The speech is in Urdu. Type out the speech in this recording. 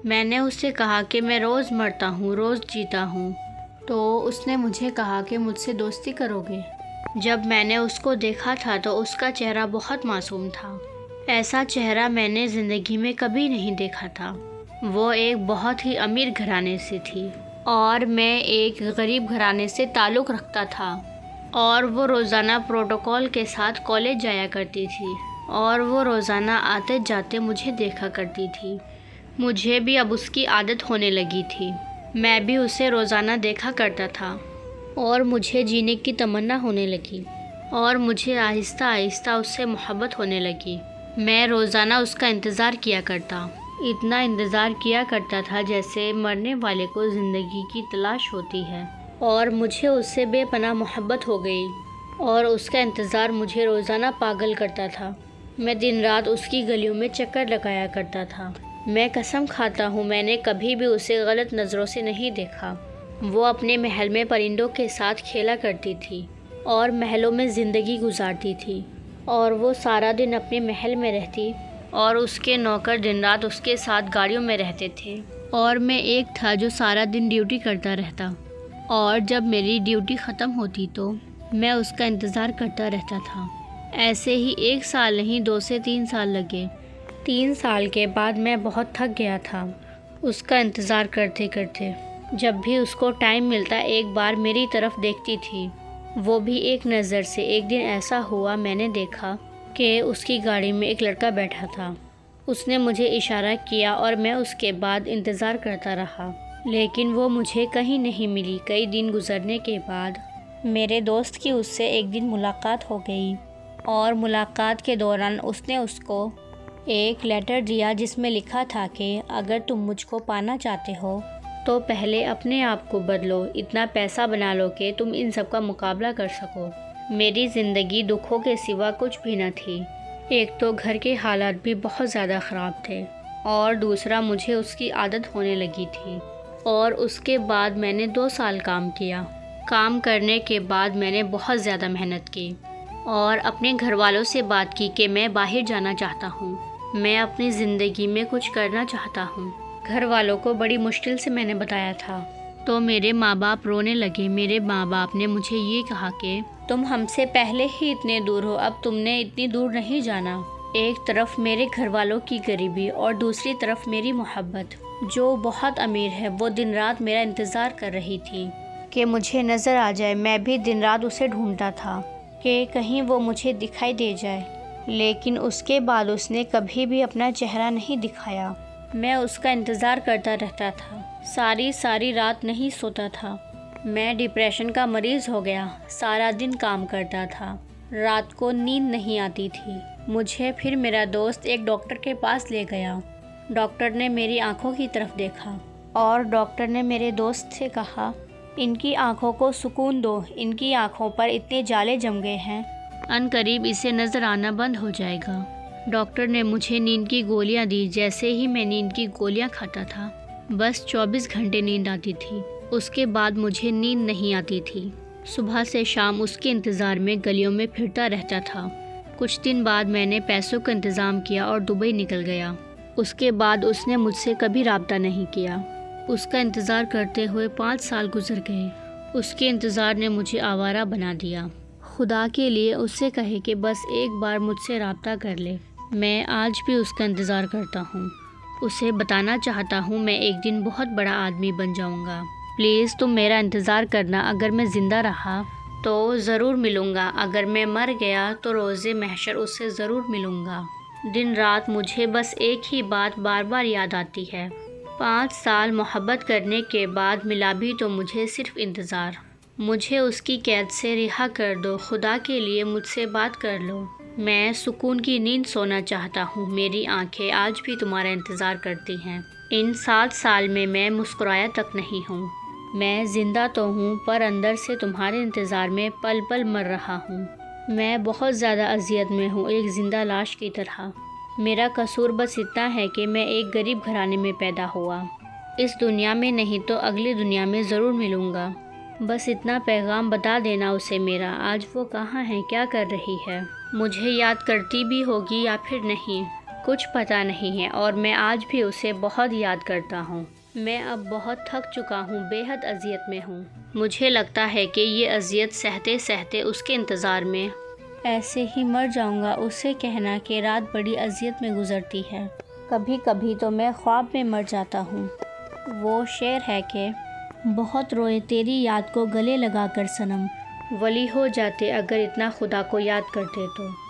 میں نے اس سے کہا کہ میں روز مرتا ہوں، روز جیتا ہوں۔ تو اس نے مجھے کہا کہ مجھ سے دوستی کرو گے۔ جب میں نے اس کو دیکھا تھا تو اس کا چہرہ بہت معصوم تھا۔ ایسا چہرہ میں نے زندگی میں کبھی نہیں دیکھا تھا۔ وہ ایک بہت ہی امیر گھرانے سے تھی اور میں ایک غریب گھرانے سے تعلق رکھتا تھا، اور وہ روزانہ پروٹوکول کے ساتھ کالج جایا کرتی تھی اور وہ روزانہ آتے جاتے مجھے دیکھا کرتی تھی۔ مجھے بھی اب اس کی عادت ہونے لگی تھی۔ میں بھی اسے روزانہ دیکھا کرتا تھا اور مجھے جینے کی تمنا ہونے لگی اور مجھے آہستہ آہستہ اس سے محبت ہونے لگی۔ میں روزانہ اس کا انتظار کیا کرتا، اتنا انتظار کیا کرتا تھا جیسے مرنے والے کو زندگی کی تلاش ہوتی ہے، اور مجھے اس سے بے پناہ محبت ہو گئی اور اس کا انتظار مجھے روزانہ پاگل کرتا تھا۔ میں دن رات اس کی گلیوں میں چکر لگایا کرتا تھا۔ میں قسم کھاتا ہوں میں نے کبھی بھی اسے غلط نظروں سے نہیں دیکھا۔ وہ اپنے محل میں پرندوں کے ساتھ کھیلا کرتی تھی اور محلوں میں زندگی گزارتی تھی، اور وہ سارا دن اپنے محل میں رہتی اور اس کے نوکر دن رات اس کے ساتھ گاڑیوں میں رہتے تھے، اور میں ایک تھا جو سارا دن ڈیوٹی کرتا رہتا، اور جب میری ڈیوٹی ختم ہوتی تو میں اس کا انتظار کرتا رہتا تھا۔ ایسے ہی 1 سال نہیں 2 سے 3 سال لگے۔ 3 سال کے بعد میں بہت تھک گیا تھا اس کا انتظار کرتے کرتے۔ جب بھی اس کو ٹائم ملتا ایک بار میری طرف دیکھتی تھی، وہ بھی ایک نظر سے۔ ایک دن ایسا ہوا میں نے دیکھا کہ اس کی گاڑی میں ایک لڑکا بیٹھا تھا۔ اس نے مجھے اشارہ کیا اور میں اس کے بعد انتظار کرتا رہا، لیکن وہ مجھے کہیں نہیں ملی۔ کئی دن گزرنے کے بعد میرے دوست کی اس سے ایک دن ملاقات ہو گئی، اور ملاقات کے دوران اس نے اس کو ایک لیٹر دیا جس میں لکھا تھا کہ اگر تم مجھ کو پانا چاہتے ہو تو پہلے اپنے آپ کو بدلو، اتنا پیسہ بنا لو کہ تم ان سب کا مقابلہ کر سکو۔ میری زندگی دکھوں کے سوا کچھ بھی نہ تھی۔ ایک تو گھر کے حالات بھی بہت زیادہ خراب تھے، اور دوسرا مجھے اس کی عادت ہونے لگی تھی۔ اور اس کے بعد میں نے 2 سال کام کیا۔ کام کرنے کے بعد میں نے بہت زیادہ محنت کی اور اپنے گھر والوں سے بات کی کہ میں باہر جانا چاہتا ہوں، میں اپنی زندگی میں کچھ کرنا چاہتا ہوں۔ گھر والوں کو بڑی مشکل سے میں نے بتایا تھا، تو میرے ماں باپ رونے لگے۔ میرے ماں باپ نے مجھے یہ کہا کہ تم ہم سے پہلے ہی اتنے دور ہو، اب تم نے اتنی دور نہیں جانا۔ ایک طرف میرے گھر والوں کی غریبی اور دوسری طرف میری محبت، جو بہت امیر ہے، وہ دن رات میرا انتظار کر رہی تھی کہ مجھے نظر آ جائے۔ میں بھی دن رات اسے ڈھونڈتا تھا کہ کہیں وہ مجھے دکھائی دے جائے، لیکن اس کے بعد اس نے کبھی بھی اپنا چہرہ نہیں دکھایا۔ میں اس کا انتظار کرتا رہتا تھا، ساری رات نہیں سوتا تھا۔ میں ڈپریشن کا مریض ہو گیا، سارا دن کام کرتا تھا، رات کو نیند نہیں آتی تھی۔ مجھے پھر میرا دوست ایک ڈاکٹر کے پاس لے گیا۔ ڈاکٹر نے میری آنکھوں کی طرف دیکھا اور ڈاکٹر نے میرے دوست سے کہا، ان کی آنکھوں کو سکون دو، ان کی آنکھوں پر اتنے جالے جم گئے ہیں، ان قریب اسے نظر آنا بند ہو جائے گا۔ ڈاکٹر نے مجھے نیند کی گولیاں دی۔ جیسے ہی میں نیند کی گولیاں کھاتا تھا، بس 24 گھنٹے نیند آتی تھی۔ اس کے بعد مجھے نیند نہیں آتی تھی۔ صبح سے شام اس کے انتظار میں گلیوں میں پھرتا رہتا تھا۔ کچھ دن بعد میں نے پیسوں کا انتظام کیا اور دبئی نکل گیا۔ اس کے بعد اس نے مجھ سے کبھی رابطہ نہیں کیا۔ اس کا انتظار کرتے ہوئے 5 سال گزر گئے۔ اس کے انتظار نے مجھے آوارہ بنا دیا۔ خدا کے لیے اس سے کہے کہ بس ایک بار مجھ سے رابطہ کر لے۔ میں آج بھی اس کا انتظار کرتا ہوں۔ اسے بتانا چاہتا ہوں میں ایک دن بہت بڑا آدمی بن جاؤں گا۔ پلیز تم میرا انتظار کرنا۔ اگر میں زندہ رہا تو ضرور ملوں گا، اگر میں مر گیا تو روز محشر اس سے ضرور ملوں گا۔ دن رات مجھے بس ایک ہی بات بار بار یاد آتی ہے۔ 5 سال محبت کرنے کے بعد ملا بھی تو مجھے صرف انتظار۔ مجھے اس کی قید سے رہا کر دو، خدا کے لیے مجھ سے بات کر لو۔ میں سکون کی نیند سونا چاہتا ہوں۔ میری آنکھیں آج بھی تمہارا انتظار کرتی ہیں۔ ان 7 سال میں میں مسکرایا تک نہیں ہوں۔ میں زندہ تو ہوں پر اندر سے تمہارے انتظار میں پل پل مر رہا ہوں۔ میں بہت زیادہ اذیت میں ہوں، ایک زندہ لاش کی طرح۔ میرا قصور بس اتنا ہے کہ میں ایک غریب گھرانے میں پیدا ہوا۔ اس دنیا میں نہیں تو اگلی دنیا میں ضرور ملوں گا۔ بس اتنا پیغام بتا دینا اسے میرا۔ آج وہ کہاں ہے، کیا کر رہی ہے؟ مجھے یاد کرتی بھی ہوگی یا پھر نہیں، کچھ پتہ نہیں ہے اور میں آج بھی اسے بہت یاد کرتا ہوں۔ میں اب بہت تھک چکا ہوں، بے حد اذیت میں ہوں۔ مجھے لگتا ہے کہ یہ اذیت سہتے سہتے اس کے انتظار میں ایسے ہی مر جاؤں گا۔ اسے کہنا کہ رات بڑی اذیت میں گزرتی ہے، کبھی کبھی تو میں خواب میں مر جاتا ہوں۔ وہ شعر ہے کہ بہت روئے تیری یاد کو گلے لگا کر صنم، ولی ہو جاتے اگر اتنا خدا کو یاد کرتے تو۔